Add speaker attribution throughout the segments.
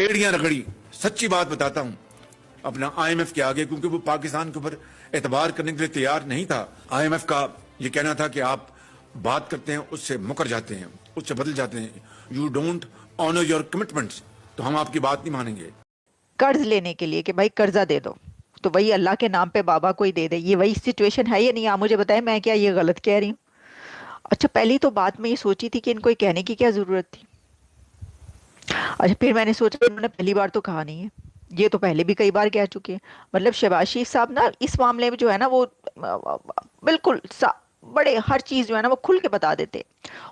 Speaker 1: एड़ियां रगड़ी। सच्ची बात बताता हूं अपना आईएमएफ के आगे, क्योंकि वो पाकिस्तान के ऊपर एतबार करने के लिए तैयार नहीं था। आईएमएफ का ये कहना था कि आप बात करते हैं उससे मुकर जाते हैं, उससे बदल जाते हैं, you don't honour your commitments, तो हम आपकी बात नहीं मानेंगे।
Speaker 2: कर्ज लेने के लिए कि भाई कर्जा दे दो, तो वही अल्लाह के नाम पे बाबा कोई दे दे, ये वही सिचुएशन है या नहीं? आप मुझे बताएं, मैं क्या ये गलत कह रही हूँ? अच्छा, पहली तो बात मैं ये सोची थी कि इनको ये कहने की क्या जरूरत थी। अच्छा, फिर मैंने सोचा इन्होंने पहली बार तो कहा नहीं है, ये तो पहले भी कई बार कह चुके हैं। मतलब शहबाज शरीफ साहब ना इस मामले में जो है ना वो बिल्कुल बड़े हर चीज जो है ना वो खुल के बता देते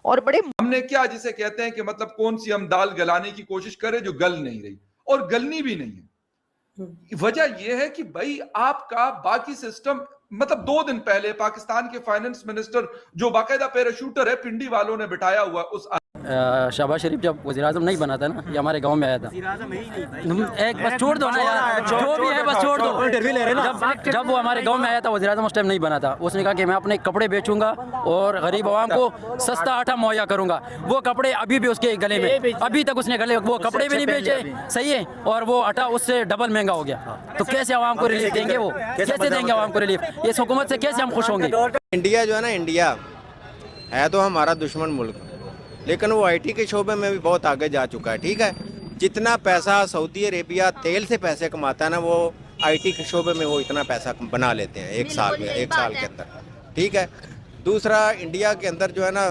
Speaker 2: और बड़े।
Speaker 3: हमने क्या जिसे कहते हैं कि मतलब कौन सी हम दाल गलाने की कोशिश करें जो गल नहीं रही और गलनी भी नहीं है। वजह यह है कि भाई आपका बाकी सिस्टम, मतलब 2 दिन पहले पाकिस्तान के फाइनेंस मिनिस्टर जो बाकायदा पैराशूटर है, पिंडी वालों ने बिठाया हुआ उस
Speaker 4: शहबाज शरीफ जब वज़ीर-ए-आज़म नहीं बना था ना, ये हमारे गांव में आया था। एक बस छोड़ दो ना यार, जो भी है बस छोड़ दो। जब वो हमारे गांव में आया था, वज़ीर-ए-आज़म उस टाइम नहीं बना था। उसने कहा कि मैं अपने कपड़े बेचूंगा और गरीब आवाम को सस्ता आटा मुहैया करूंगा। वो कपड़े अभी भी उसके गले में, अभी तक उसने गले वो कपड़े भी नहीं बेचे, सही है, और वो आटा उससे डबल महंगा हो गया। तो कैसे आवाम को रिलीफ देंगे? वो कैसे देंगे आवाम को रिलीफ? इस हुकूमत से कैसे हम खुश होंगे?
Speaker 5: इंडिया जो है ना, इंडिया है तो हमारा दुश्मन मुल्क, लेकिन वो आईटी के शोबे में भी बहुत आगे जा चुका है। ठीक है, जितना पैसा सऊदी अरेबिया तेल से पैसे कमाता है ना, वो आईटी के शोबे में वो इतना पैसा बना लेते हैं एक साल में, एक साल के अंदर। ठीक है, दूसरा इंडिया के अंदर जो है ना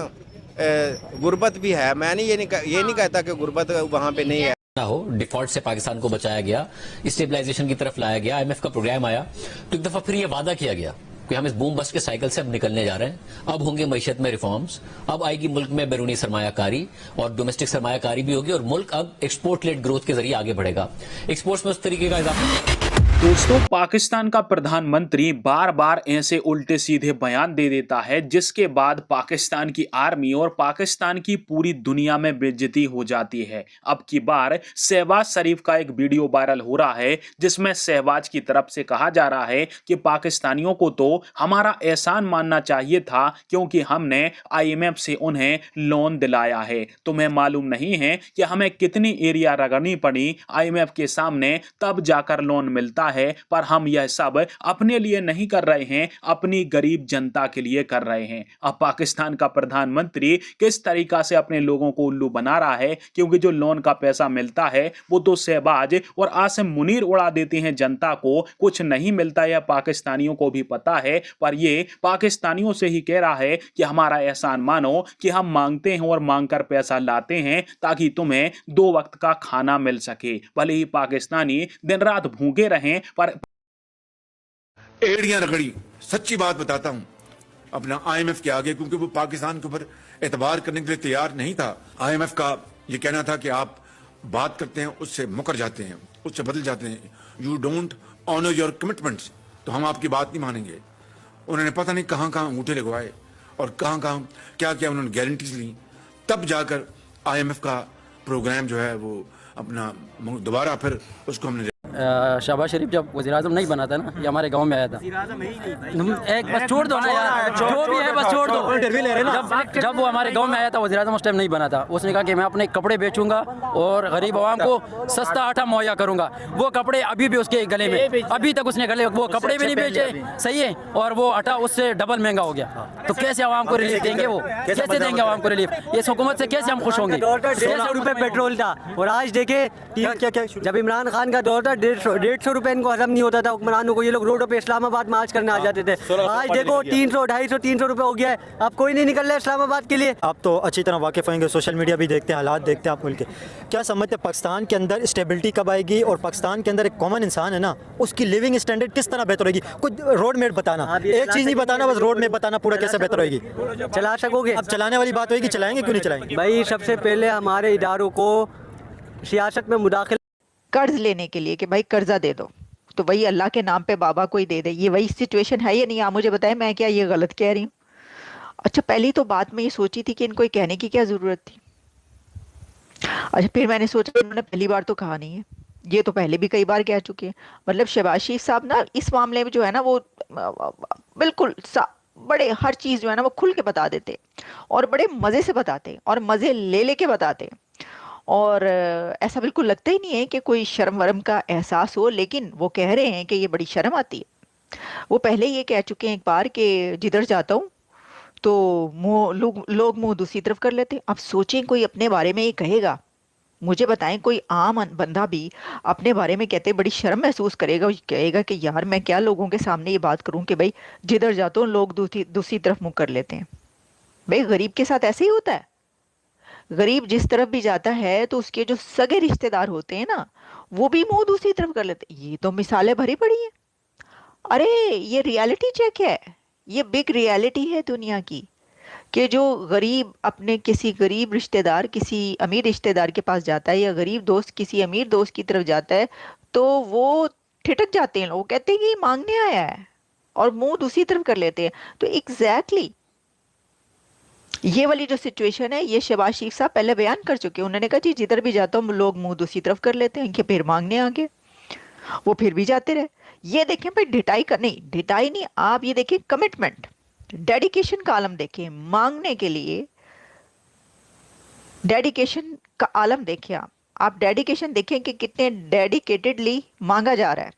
Speaker 5: गुर्बत भी है। मैं ये नहीं कहता कि गुर्बत वहाँ पे नहीं है
Speaker 6: ना हो। डिफॉल्ट से पाकिस्तान को बचाया गया, स्टेबलाइजेशन की तरफ लाया गया, आईएमएफ का प्रोग्राम आया, तो एक दफा फिर ये वादा किया गया कि हम इस बूम बस्ट के साइकिल से अब निकलने जा रहे हैं। अब होंगे मईशत में रिफॉर्म्स, अब आएगी मुल्क में बैरूनी सरमायाकारी और डोमेस्टिक सरमायाकारी भी होगी, और मुल्क अब एक्सपोर्ट लेड ग्रोथ के जरिए आगे बढ़ेगा। एक्सपोर्ट्स में उस तरीके का इजाफा।
Speaker 7: दोस्तों, पाकिस्तान का प्रधानमंत्री बार बार ऐसे उल्टे सीधे बयान दे देता है जिसके बाद पाकिस्तान की आर्मी और पाकिस्तान की पूरी दुनिया में बेइज्जती हो जाती है। अब की बार शहबाज शरीफ का एक वीडियो वायरल हो रहा है जिसमें शहबाज की तरफ से कहा जा रहा है कि पाकिस्तानियों को तो हमारा एहसान मानना चाहिए था क्योंकि हमने आईएमएफ से उन्हें लोन दिलाया है। तुम्हें मालूम नहीं है कि हमें कितनी एरिया रगड़नी पड़ी आईएमएफ के सामने, तब जाकर लोन मिलता है। पर हम यह सब अपने लिए नहीं कर रहे हैं, अपनी गरीब जनता के लिए कर रहे हैं। अब पाकिस्तान का प्रधानमंत्री किस तरीका से अपने लोगों को उल्लू बना रहा है, क्योंकि जो लोन का पैसा मिलता है वो तो शहबाज और आसिम मुनीर उड़ा देते हैं, जनता को कुछ नहीं मिलता। यह पाकिस्तानियों को भी पता है, पर ये पाकिस्तानियों से ही कह रहा है कि हमारा एहसान मानो कि हम मांगते हैं और मांगकर पैसा लाते हैं ताकि तुम्हें 2 वक्त का खाना मिल सके। भले ही पाकिस्तानी दिन रात भूखे रहें, पर
Speaker 1: एड़ियां रगड़ी। सच्ची बात बताता हूं अपना आईएमएफ के आगे, क्योंकि वो पाकिस्तान के ऊपर एतबार करने के लिए तैयार नहीं था। आईएमएफ का ये कहना था कि आप बात करते हैं उससे मुकर जाते हैं, उससे बदल जाते हैं, you don't honour your commitments, तो हम आपकी बात नहीं मानेंगे। उन्होंने पता नहीं कहां कहां अंगूठे लगवाए और कहां कहां क्या क्या उन्होंने गारंटीज ली, तब जाकर आईएमएफ का प्रोग्राम जो है वो अपना दोबारा फिर उसको हमने
Speaker 4: शहबाज शरीफ जब वज़ीर-ए-आज़म नहीं बना था ना, ये हमारे गांव में आया था। एक बस छोड़ दो ना यार, जो भी है बस छोड़ दो। जब वो हमारे गांव में आया था, वज़ीर-ए-आज़म उस टाइम नहीं बना था। उसने कहा कि मैं अपने कपड़े बेचूंगा और गरीब आवाम को सस्ता आटा मुहैया करूंगा। वो कपड़े अभी भी उसके गले में, अभी तक उसने गले वो कपड़े भी नहीं बेचे, सही है, और वो आटा उससे डबल महंगा हो गया। तो कैसे आवाम को रिलीफ देंगे? वो कैसे देंगे आवाम को रिलीफ? इस हुकूमत से कैसे हम खुश होंगे?
Speaker 8: 150 रुपए पेट्रोल था, और आज देखे जब इमरान खान का दौर था 150 रुपए इनको हजम नहीं होता था हुक्मरानों को। ये लोग रोडों पे इस्लामाबाद मार्च करने आ जाते थे। आज देखो 300, 250, 300 रुपए हो गया है। अब कोई नहीं निकल रहा है इस्लामाबाद के लिए।
Speaker 9: आप तो अच्छी तरह वाकिफ होंगे, सोशल मीडिया भी देखते हैं, हालात देखते हैं आप मुल्क के। क्या समझते हैं पाकिस्तान के अंदर स्टेबिलिटी कब आएगी, और पाकिस्तान के अंदर एक कॉमन इंसान है ना, उसकी लिविंग स्टैंडर्ड किस तरह बेहतर होगी? कुछ रोड मेप बताना, एक चीज़ नहीं बताना, बस रोड मेप बताना पूरा कैसे बेहतर होगी।
Speaker 8: चला सकोगे?
Speaker 9: अब चलाने वाली बात होगी, चलाएंगे क्यों नहीं चलाएंगे?
Speaker 8: भाई सबसे पहले हमारे इदारों को सियासत में मुदाखिल
Speaker 2: कर्ज लेने के लिए कि भाई कर्जा दे दो, तो वही अल्लाह के नाम पे बाबा कोई दे दे, ये वही सिचुएशन है या नहीं? आप मुझे बताएं, मैं क्या ये गलत कह रही हूँ? अच्छा, पहली तो बात मैं ये सोची थी कि इनको ये कहने की क्या जरूरत थी। अच्छा, फिर मैंने सोचा इन्होंने पहली बार तो कहा नहीं है, ये तो पहले भी कई बार कह चुके हैं। मतलब शहबाज शरीफ साहब ना इस मामले में जो है ना वो बिल्कुल बड़े हर चीज जो है ना वो खुल के बता देते और बड़े मजे से बताते और मजे ले लेके बताते। और ऐसा बिल्कुल लगता ही नहीं है कि कोई शर्म वरम का एहसास हो, लेकिन वो कह रहे हैं कि ये बड़ी शर्म आती है। वो पहले ये कह चुके हैं एक बार कि जिधर जाता हूँ तो मुंह लोग मुंह दूसरी तरफ कर लेते हैं। अब सोचें कोई अपने बारे में ये कहेगा, मुझे बताएं कोई आम बंदा भी अपने बारे में कहते बड़ी शर्म महसूस करेगा, वो कहेगा कि यार मैं क्या लोगों के सामने ये बात करूं कि भाई जिधर जाता हूँ लोग दूसरी तरफ मुंह कर लेते हैं। भाई गरीब के साथ ऐसे ही होता है। गरीब जिस तरफ भी जाता है तो उसके जो सगे रिश्तेदार होते हैं ना, वो भी मुंह दूसरी तरफ कर लेते हैं। ये तो मिसालें भरी पड़ी हैं। अरे ये रियलिटी चेक है, ये बिग रियलिटी है दुनिया की, कि जो गरीब अपने किसी गरीब रिश्तेदार किसी अमीर रिश्तेदार के पास जाता है, या गरीब दोस्त किसी अमीर दोस्त की तरफ जाता है, तो वो ठिठक जाते हैं। लोग कहते हैं कि ये मांगने आया है, और मुंह दूसरी तरफ कर लेते हैं। तो एग्जैक्टली ये वाली जो सिचुएशन है, ये शहबाज शरीफ साहब पहले बयान कर चुके हैं। उन्होंने कहा जी जिधर भी जाता हूँ लोग मुंह दूसरी तरफ कर लेते हैं, कि फिर मांगने आगे वो फिर भी जाते रहे। ये देखें भाई, ढिठाई का नहीं, ढिठाई नहीं, आप ये देखें कमिटमेंट, डेडिकेशन का आलम देखें। मांगने के लिए डेडिकेशन का आलम देखें। आप डेडिकेशन देखें कि कितने डेडिकेटेडली मांगा जा रहा है।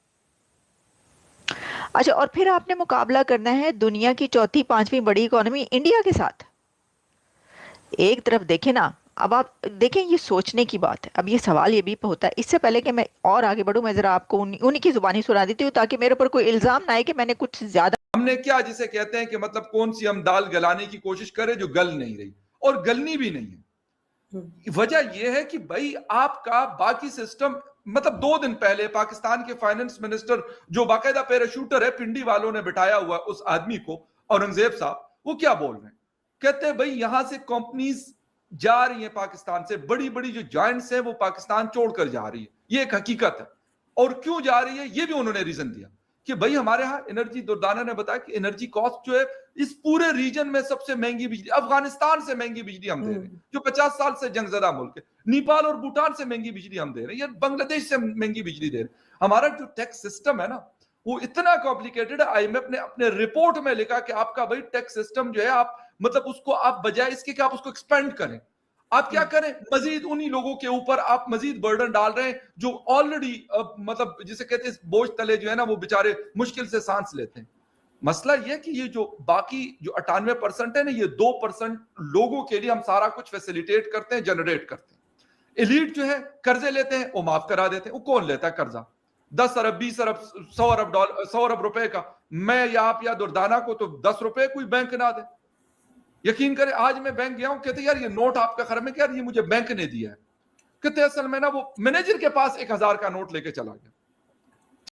Speaker 2: अच्छा, और फिर आपने मुकाबला करना है दुनिया की चौथी पांचवी बड़ी इकोनॉमी इंडिया के साथ। एक तरफ देखें ना, अब आप देखें, ये सोचने की बात है। अब ये सवाल ये भी होता है, इससे पहले कि मैं और आगे बढ़ूं, मैं जरा आपको उन्हीं की जुबानी सुना देती हूँ, ताकि मेरे ऊपर कोई इल्जाम ना आए कि मैंने कुछ ज्यादा।
Speaker 3: हमने क्या जिसे कहते हैं कि मतलब कौन सी हम दाल गलाने की कोशिश करें जो गल नहीं रही, और गलनी भी नहीं है। वजह यह है कि भाई आपका बाकी सिस्टम, मतलब 2 दिन पहले पाकिस्तान के फाइनेंस मिनिस्टर जो बाकायदा पैराशूटर है, पिंडी वालों ने बिठाया हुआ उस आदमी को, औरंगजेब साहब, वो क्या बोल रहे हैं? कहते हैं भाई यहां से कंपनीज जा रही हैं पाकिस्तान से, बड़ी बड़ी जो जॉइंट्स हैं वो पाकिस्तान छोड़कर जा रही है, ये एक हकीकत है। और क्यों जा रही है ये भी उन्होंने रीजन दिया कि भाई हमारे यहाँ एनर्जी, दुर्दाना ने बताया कि एनर्जी कॉस्ट जो है इस पूरे रीजन में सबसे महंगी बिजली, अफगानिस्तान से महंगी बिजली हम दे रहे हैं जो 50 साल से जंगजदा मुल्क है, नेपाल और भूटान से महंगी बिजली हम दे रहे हैं, या बांग्लादेश से महंगी बिजली दे रहे हैं। हमारा जो टैक्स सिस्टम है ना, वो इतना कॉम्प्लिकेटेड है। आईएमएफ ने अपने रिपोर्ट में लिखा कि आपका भाई टैक्स सिस्टम जो है, आप मतलब उसको आप बजाय इसके कि आप उसको एक्सपेंड करें, आप क्या करें, मजीद उन्हीं लोगों के ऊपर आप मजीद बर्डन डाल रहे हैं जो ऑलरेडी मतलब जिसे कहते हैं बोझ तले जो है ना, वो बेचारे मुश्किल से सांस लेते हैं। मसला यह कि ये जो बाकी जो 98% है ना, ये 2% लोगों के लिए हम सारा कुछ फैसिलिटेट करते हैं, जनरेट करते हैं। एलीट जो है कर्जे लेते हैं, वो माफ करा देते हैं। वो कौन लेता है कर्जा? 10 अरब 20 अरब 100 अरब रुपए का। मैं या आप या दुर्दाना को तो 10 रुपए कोई बैंक ना दे। यकीन करें, आज मैं बैंक गया हूं, कहते यार ये नोट आपका खर में, क्या ये मुझे बैंक ने दिया है। कहते असल में ना वो मैनेजर के पास 1000 का नोट लेके चला गया।